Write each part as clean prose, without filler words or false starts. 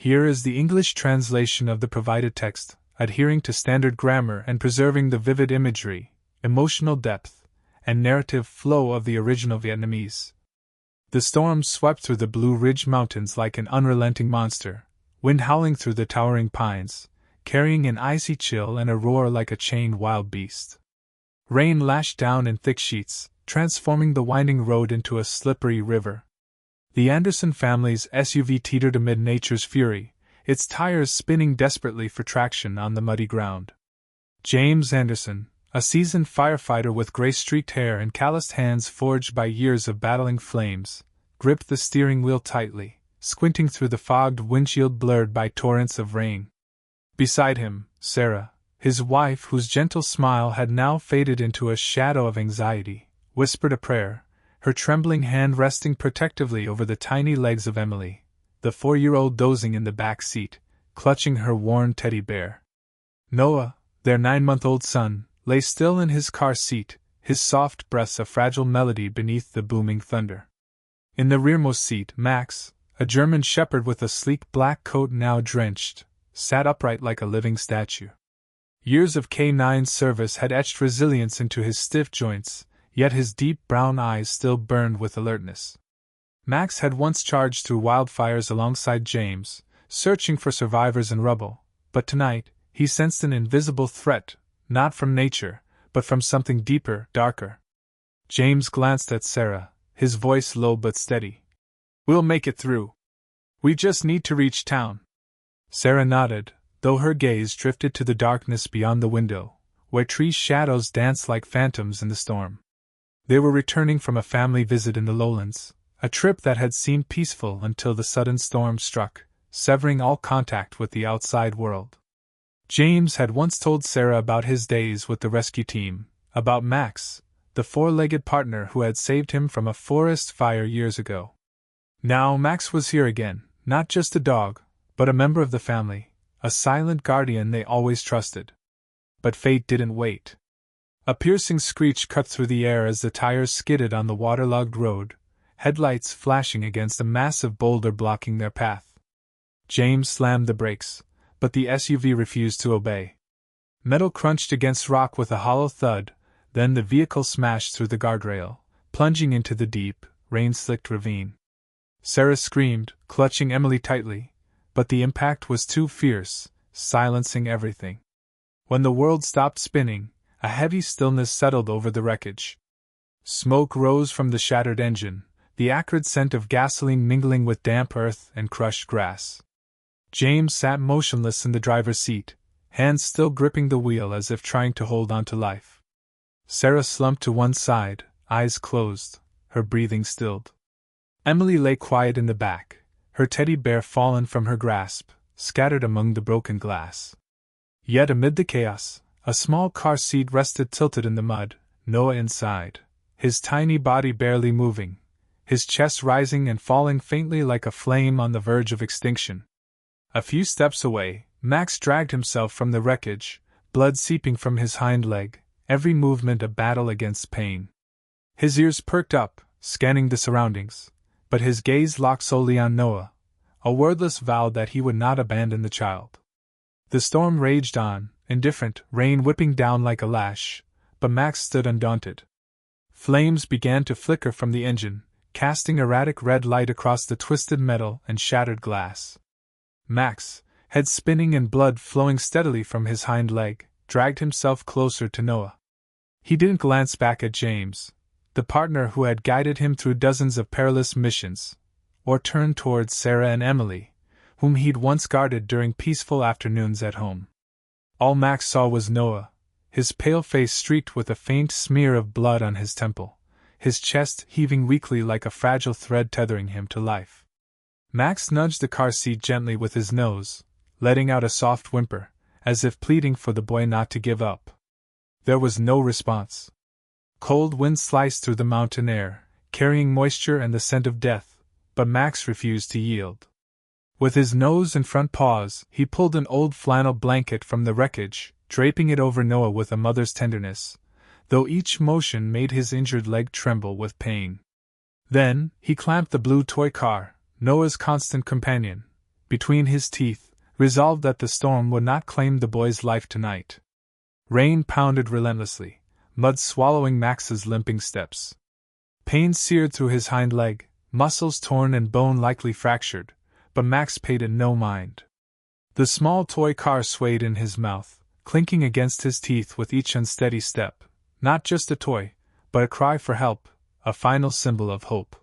Here is the English translation of the provided text, adhering to standard grammar and preserving the vivid imagery, emotional depth, and narrative flow of the original Vietnamese. The storm swept through the Blue Ridge Mountains like an unrelenting monster, wind howling through the towering pines, carrying an icy chill and a roar like a chained wild beast. Rain lashed down in thick sheets, transforming the winding road into a slippery river. The Anderson family's SUV teetered amid nature's fury, its tires spinning desperately for traction on the muddy ground. James Anderson, a seasoned firefighter with gray-streaked hair and calloused hands forged by years of battling flames, gripped the steering wheel tightly, squinting through the fogged windshield blurred by torrents of rain. Beside him, Sarah, his wife, whose gentle smile had now faded into a shadow of anxiety, whispered a prayer, her trembling hand resting protectively over the tiny legs of Emily, the 4-year-old dozing in the back seat, clutching her worn teddy bear. Noah, their 9-month-old son, lay still in his car seat, his soft breaths a fragile melody beneath the booming thunder. In the rearmost seat, Max, a German shepherd with a sleek black coat now drenched, sat upright like a living statue. Years of K9 service had etched resilience into his stiff joints, yet his deep brown eyes still burned with alertness. Max had once charged through wildfires alongside James, searching for survivors in rubble, but tonight, he sensed an invisible threat, not from nature, but from something deeper, darker. James glanced at Sarah, his voice low but steady. "We'll make it through. We just need to reach town." Sarah nodded, though her gaze drifted to the darkness beyond the window, where tree shadows danced like phantoms in the storm. They were returning from a family visit in the lowlands, a trip that had seemed peaceful until the sudden storm struck, severing all contact with the outside world. James had once told Sarah about his days with the rescue team, about Max, the 4-legged partner who had saved him from a forest fire years ago. Now Max was here again, not just a dog, but a member of the family, a silent guardian they always trusted. But fate didn't wait. A piercing screech cut through the air as the tires skidded on the waterlogged road, headlights flashing against a massive boulder blocking their path. James slammed the brakes, but the SUV refused to obey. Metal crunched against rock with a hollow thud, then the vehicle smashed through the guardrail, plunging into the deep, rain-slicked ravine. Sarah screamed, clutching Emily tightly, but the impact was too fierce, silencing everything. When the world stopped spinning, a heavy stillness settled over the wreckage. Smoke rose from the shattered engine, the acrid scent of gasoline mingling with damp earth and crushed grass. James sat motionless in the driver's seat, hands still gripping the wheel as if trying to hold on to life. Sarah slumped to one side, eyes closed, her breathing stilled. Emily lay quiet in the back, her teddy bear fallen from her grasp, scattered among the broken glass. Yet amid the chaos, a small car seat rested tilted in the mud, Noah inside, his tiny body barely moving, his chest rising and falling faintly like a flame on the verge of extinction. A few steps away, Max dragged himself from the wreckage, blood seeping from his hind leg, every movement a battle against pain. His ears perked up, scanning the surroundings, but his gaze locked solely on Noah, a wordless vow that he would not abandon the child. The storm raged on, indifferent, rain whipping down like a lash, but Max stood undaunted. Flames began to flicker from the engine, casting erratic red light across the twisted metal and shattered glass. Max, head spinning and blood flowing steadily from his hind leg, dragged himself closer to Noah. He didn't glance back at James, the partner who had guided him through dozens of perilous missions, or turn towards Sarah and Emily, whom he'd once guarded during peaceful afternoons at home. All Max saw was Noah, his pale face streaked with a faint smear of blood on his temple, his chest heaving weakly like a fragile thread tethering him to life. Max nudged the car seat gently with his nose, letting out a soft whimper, as if pleading for the boy not to give up. There was no response. Cold wind sliced through the mountain air, carrying moisture and the scent of death, but Max refused to yield. With his nose and front paws, he pulled an old flannel blanket from the wreckage, draping it over Noah with a mother's tenderness, though each motion made his injured leg tremble with pain. Then, he clamped the blue toy car, Noah's constant companion, between his teeth, resolved that the storm would not claim the boy's life tonight. Rain pounded relentlessly, mud swallowing Max's limping steps. Pain seared through his hind leg, muscles torn and bone likely fractured, but Max paid it no mind. The small toy car swayed in his mouth, clinking against his teeth with each unsteady step, not just a toy, but a cry for help, a final symbol of hope.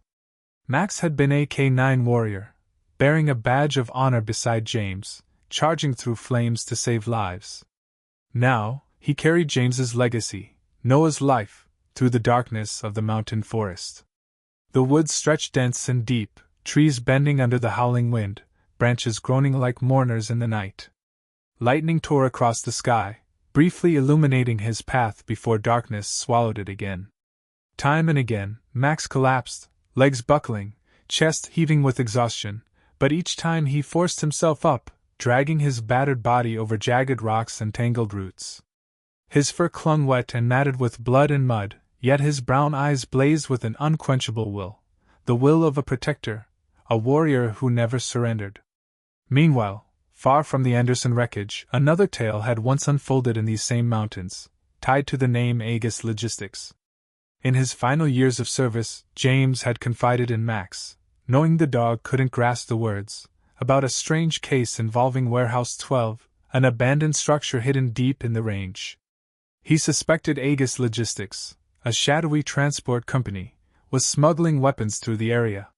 Max had been a K-9 warrior, bearing a badge of honor beside James, charging through flames to save lives. Now, he carried James's legacy, Noah's life, through the darkness of the mountain forest. The woods stretched dense and deep, trees bending under the howling wind, branches groaning like mourners in the night. Lightning tore across the sky, briefly illuminating his path before darkness swallowed it again. Time and again, Max collapsed, legs buckling, chest heaving with exhaustion, but each time he forced himself up, dragging his battered body over jagged rocks and tangled roots. His fur clung wet and matted with blood and mud, yet his brown eyes blazed with an unquenchable will, the will of a protector, a warrior who never surrendered. Meanwhile, far from the Anderson wreckage, another tale had once unfolded in these same mountains, tied to the name Aegis Logistics. In his final years of service, James had confided in Max, knowing the dog couldn't grasp the words, about a strange case involving Warehouse 12, an abandoned structure hidden deep in the range. He suspected Aegis Logistics, a shadowy transport company, was smuggling weapons through the area.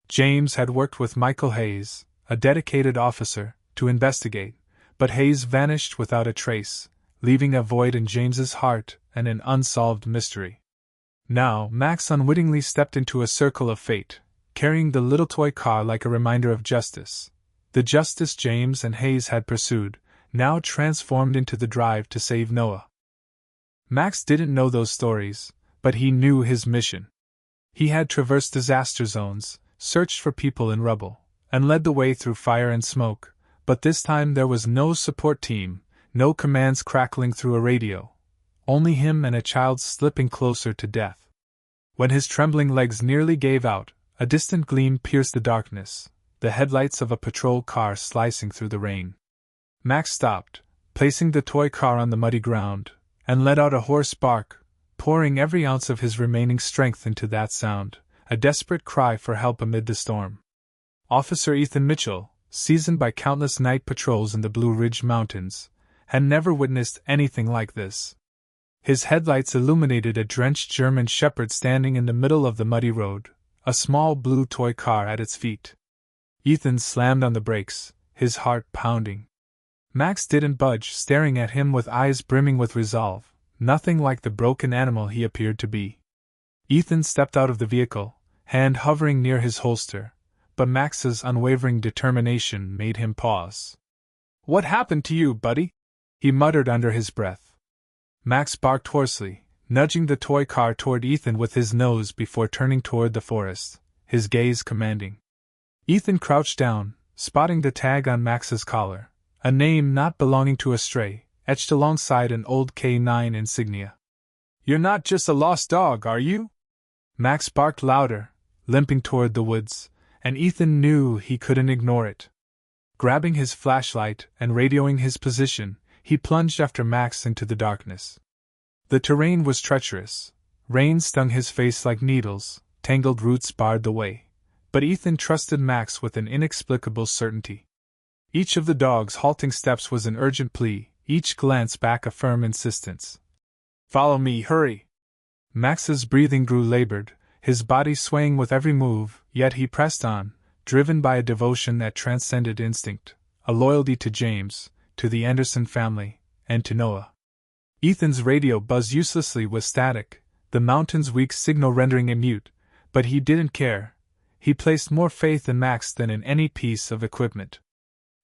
James had worked with Michael Hayes, a dedicated officer, to investigate, but Hayes vanished without a trace, leaving a void in James's heart and an unsolved mystery. Now, Max unwittingly stepped into a circle of fate, carrying the little toy car like a reminder of justice. The justice James and Hayes had pursued, now transformed into the drive to save Noah. Max didn't know those stories, but he knew his mission. He had traversed disaster zones, searched for people in rubble, and led the way through fire and smoke, but this time there was no support team, no commands crackling through a radio, only him and a child slipping closer to death. When his trembling legs nearly gave out, a distant gleam pierced the darkness, the headlights of a patrol car slicing through the rain. Max stopped, placing the toy car on the muddy ground, and let out a hoarse bark, pouring every ounce of his remaining strength into that sound, a desperate cry for help amid the storm. Officer Ethan Mitchell, seasoned by countless night patrols in the Blue Ridge Mountains, had never witnessed anything like this. His headlights illuminated a drenched German shepherd standing in the middle of the muddy road, a small blue toy car at its feet. Ethan slammed on the brakes, his heart pounding. Max didn't budge, staring at him with eyes brimming with resolve, nothing like the broken animal he appeared to be. Ethan stepped out of the vehicle, hand hovering near his holster, but Max's unwavering determination made him pause. "What happened to you, buddy?" he muttered under his breath. Max barked hoarsely, nudging the toy car toward Ethan with his nose before turning toward the forest, his gaze commanding. Ethan crouched down, spotting the tag on Max's collar, a name not belonging to a stray, etched alongside an old K-9 insignia. "You're not just a lost dog, are you?" Max barked louder, limping toward the woods, and Ethan knew he couldn't ignore it. Grabbing his flashlight and radioing his position, he plunged after Max into the darkness. The terrain was treacherous. Rain stung his face like needles, tangled roots barred the way, but Ethan trusted Max with an inexplicable certainty. Each of the dog's halting steps was an urgent plea, each glance back a firm insistence. "Follow me, hurry!" Max's breathing grew labored, his body swaying with every move, yet he pressed on, driven by a devotion that transcended instinct, a loyalty to James, to the Anderson family, and to Noah. Ethan's radio buzzed uselessly with static, the mountain's weak signal rendering it mute, but he didn't care. He placed more faith in Max than in any piece of equipment.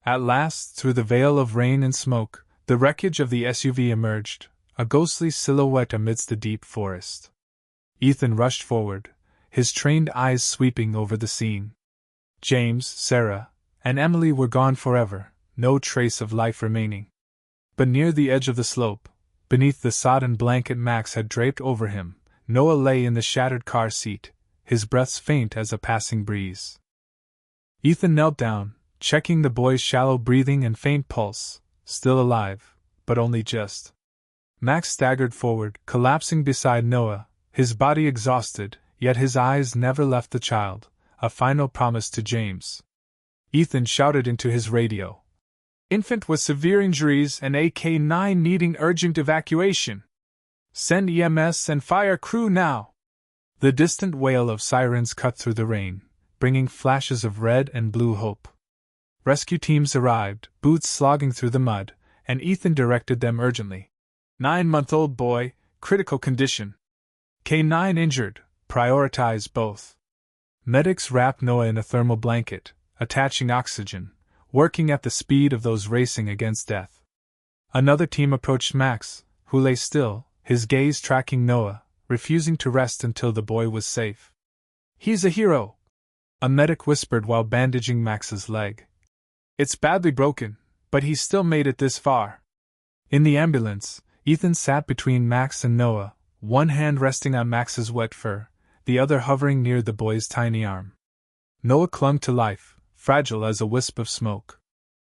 At last, through the veil of rain and smoke, the wreckage of the SUV emerged, a ghostly silhouette amidst the deep forest. Ethan rushed forward, his trained eyes sweeping over the scene. James, Sarah, and Emily were gone forever, no trace of life remaining. But near the edge of the slope, beneath the sodden blanket Max had draped over him, Noah lay in the shattered car seat, his breaths faint as a passing breeze. Ethan knelt down, checking the boy's shallow breathing and faint pulse. Still alive, but only just. Max staggered forward, collapsing beside Noah, his body exhausted, yet his eyes never left the child, a final promise to James. Ethan shouted into his radio. Infant with severe injuries and AK-9 needing urgent evacuation. Send EMS and fire crew now. The distant wail of sirens cut through the rain, bringing flashes of red and blue hope. Rescue teams arrived, boots slogging through the mud, and Ethan directed them urgently. 9-month-old boy, critical condition. K9 injured, prioritize both. Medics wrapped Noah in a thermal blanket, attaching oxygen, working at the speed of those racing against death. Another team approached Max, who lay still, his gaze tracking Noah, refusing to rest until the boy was safe. He's a hero, a medic whispered while bandaging Max's leg. It's badly broken, but he still made it this far. In the ambulance, Ethan sat between Max and Noah, one hand resting on Max's wet fur, the other hovering near the boy's tiny arm. Noah clung to life, fragile as a wisp of smoke.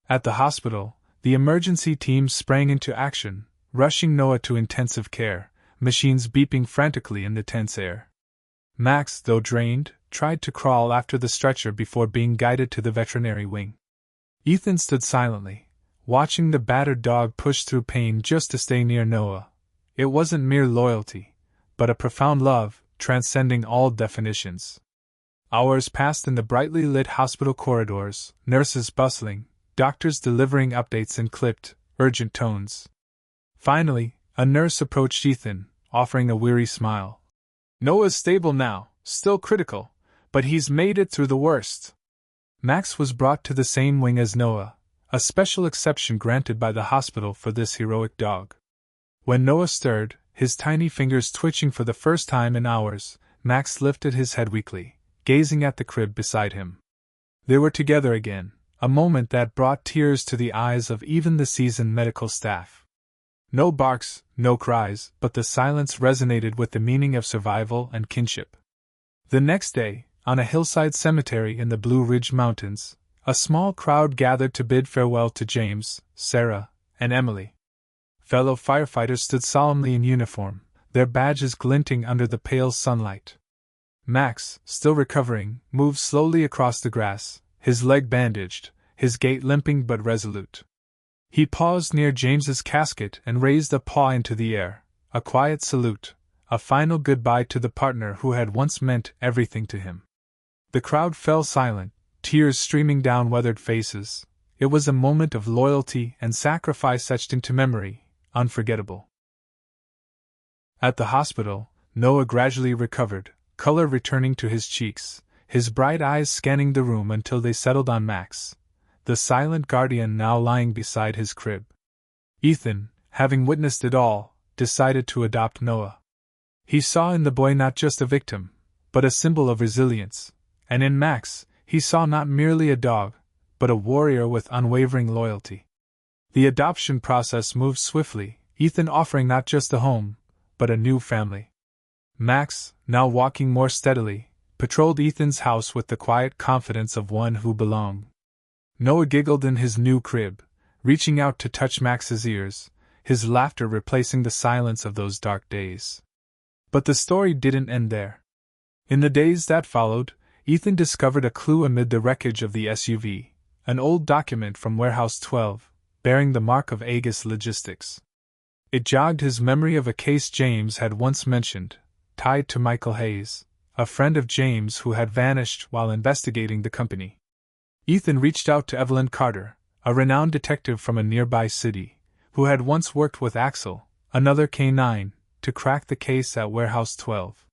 At the hospital, the emergency team sprang into action, rushing Noah to intensive care, machines beeping frantically in the tense air. Max, though drained, tried to crawl after the stretcher before being guided to the veterinary wing. Ethan stood silently, watching the battered dog push through pain just to stay near Noah. It wasn't mere loyalty, but a profound love, transcending all definitions. Hours passed in the brightly lit hospital corridors, nurses bustling, doctors delivering updates in clipped, urgent tones. Finally, a nurse approached Ethan, offering a weary smile. Noah's stable now, still critical, but he's made it through the worst. Max was brought to the same wing as Noah, a special exception granted by the hospital for this heroic dog. When Noah stirred, his tiny fingers twitching for the first time in hours, Max lifted his head weakly, gazing at the crib beside him. They were together again, a moment that brought tears to the eyes of even the seasoned medical staff. No barks, no cries, but the silence resonated with the meaning of survival and kinship. The next day, on a hillside cemetery in the Blue Ridge Mountains, a small crowd gathered to bid farewell to James, Sarah, and Emily. Fellow firefighters stood solemnly in uniform, their badges glinting under the pale sunlight. Max, still recovering, moved slowly across the grass, his leg bandaged, his gait limping but resolute. He paused near James's casket and raised a paw into the air, a quiet salute, a final goodbye to the partner who had once meant everything to him. The crowd fell silent, tears streaming down weathered faces. It was a moment of loyalty and sacrifice etched into memory, unforgettable. At the hospital, Noah gradually recovered, color returning to his cheeks, his bright eyes scanning the room until they settled on Max, the silent guardian now lying beside his crib. Ethan, having witnessed it all, decided to adopt Noah. He saw in the boy not just a victim, but a symbol of resilience, and in Max, he saw not merely a dog, but a warrior with unwavering loyalty. The adoption process moved swiftly, Ethan offering not just a home, but a new family. Max, now walking more steadily, patrolled Ethan's house with the quiet confidence of one who belonged. Noah giggled in his new crib, reaching out to touch Max's ears, his laughter replacing the silence of those dark days. But the story didn't end there. In the days that followed, Ethan discovered a clue amid the wreckage of the SUV, an old document from Warehouse 12, bearing the mark of Aegis Logistics. It jogged his memory of a case James had once mentioned, tied to Michael Hayes, a friend of James who had vanished while investigating the company. Ethan reached out to Evelyn Carter, a renowned detective from a nearby city, who had once worked with Axel, another K9, to crack the case at Warehouse 12.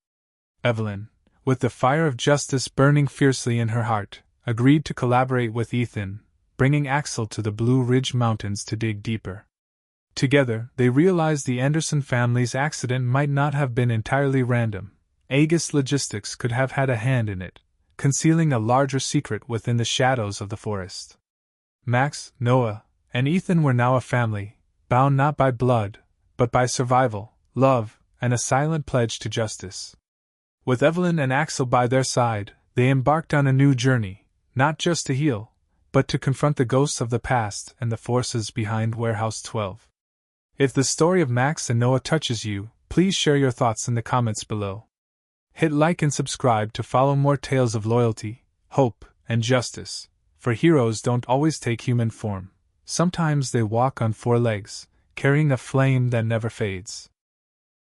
Evelyn, with the fire of justice burning fiercely in her heart, agreed to collaborate with Ethan, bringing Axel to the Blue Ridge Mountains to dig deeper. Together, they realized the Anderson family's accident might not have been entirely random. Aegis Logistics could have had a hand in it, concealing a larger secret within the shadows of the forest. Max, Noah, and Ethan were now a family, bound not by blood, but by survival, love, and a silent pledge to justice. With Evelyn and Axel by their side, they embarked on a new journey, not just to heal, but to confront the ghosts of the past and the forces behind Warehouse 12. If the story of Max and Noah touches you, please share your thoughts in the comments below. Hit like and subscribe to follow more tales of loyalty, hope, and justice, for heroes don't always take human form. Sometimes they walk on four legs, carrying a flame that never fades.